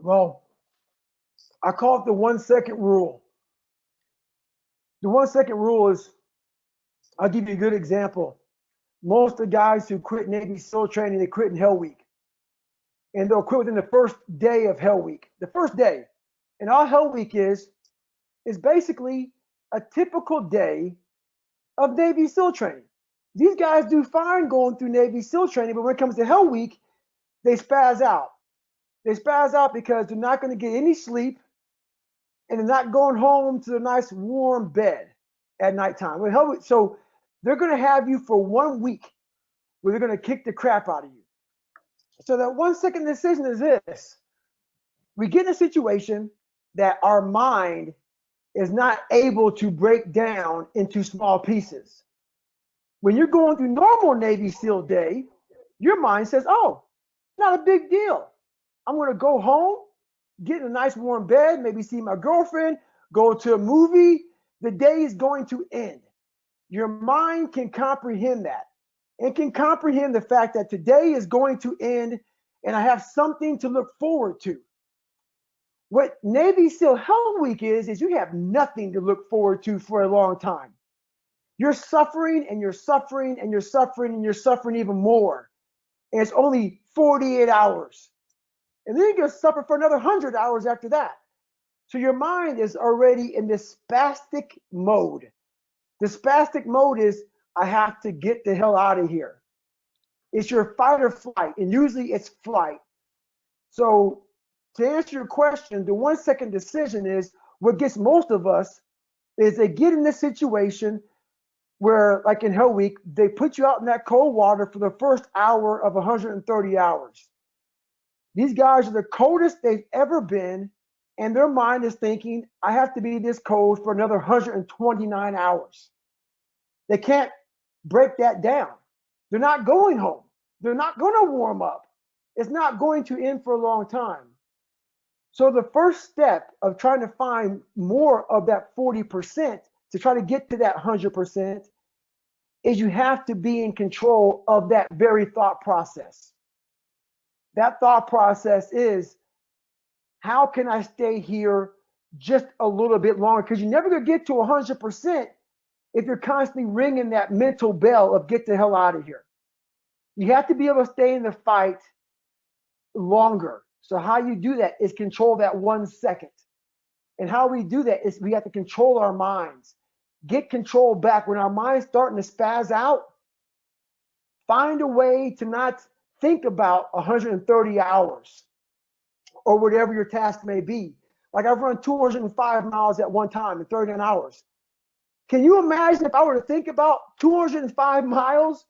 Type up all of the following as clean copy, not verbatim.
Well, I call it the 1 second rule. The 1 second rule is, I'll give you a good example. Most of the guys who quit Navy SEAL training, they quit in Hell Week. And they'll quit within the first day of Hell Week. The first day. And all Hell Week is basically a typical day of Navy SEAL training. These guys do fine going through Navy SEAL training, but when it comes to Hell Week, they spaz out. They spaz out because they're not going to get any sleep, and they're not going home to a nice warm bed at nighttime. So they're going to have you for 1 week where they're going to kick the crap out of you. So that 1 second decision is this. We get in a situation that our mind is not able to break down into small pieces. When you're going through normal Navy SEAL day, your mind says, oh, not a big deal. I'm going to go home, get in a nice warm bed, maybe see my girlfriend, go to a movie. The day is going to end. Your mind can comprehend that and can comprehend the fact that today is going to end and I have something to look forward to. What Navy SEAL Hell Week is you have nothing to look forward to for a long time. You're suffering and you're suffering and you're suffering and you're suffering even more. And it's only 48 hours. And then you're going to suffer for another 100 hours after that. So your mind is already in this spastic mode. The spastic mode is, I have to get the hell out of here. It's your fight or flight, and usually it's flight. So to answer your question, the 1 second decision is what gets most of us is they get in this situation where, like in Hell Week, they put you out in that cold water for the first hour of 130 hours. These guys are the coldest they've ever been, and their mind is thinking, I have to be this cold for another 129 hours. They can't break that down. They're not going home. They're not going to warm up. It's not going to end for a long time. So the first step of trying to find more of that 40% to try to get to that 100% is you have to be in control of that very thought process. That thought process is, how can I stay here just a little bit longer? Because you're never going to get to 100% if you're constantly ringing that mental bell of get the hell out of here. You have to be able to stay in the fight longer. So how you do that is control that 1 second. And how we do that is we have to control our minds. Get control back. When our mind's starting to spaz out, find a way to not think about 130 hours or whatever your task may be. Like I've run 205 miles at one time in 39 hours. Can you imagine if I were to think about 205 miles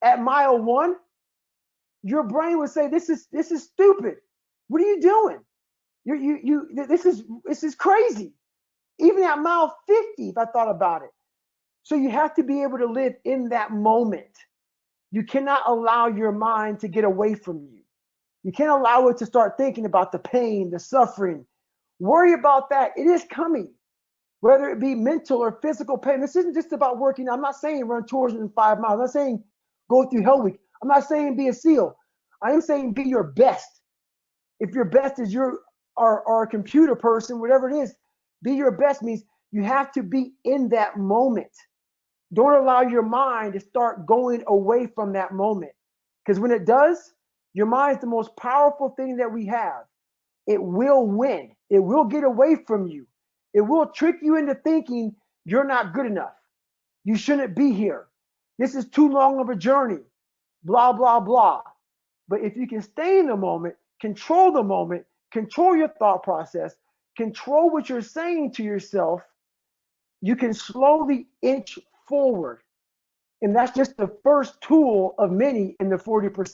at mile 1? Your brain would say, this is stupid. What are you doing? This is crazy. Even at mile 50, if I thought about it. So you have to be able to live in that moment. You cannot allow your mind to get away from you. You can't allow it to start thinking about the pain, the suffering. Worry about that. It is coming, whether it be mental or physical pain. This isn't just about working. I'm not saying run 205 miles. I'm not saying go through Hell Week. I'm not saying be a SEAL. I am saying be your best. If your best is or a computer person, whatever it is, be your best means you have to be in that moment. Don't allow your mind to start going away from that moment. Because when it does, your mind is the most powerful thing that we have. It will win. It will get away from you. It will trick you into thinking you're not good enough. You shouldn't be here. This is too long of a journey. Blah, blah, blah. But if you can stay in the moment, control your thought process, control what you're saying to yourself, you can slowly inch forward. And that's just the first tool of many in the 40%.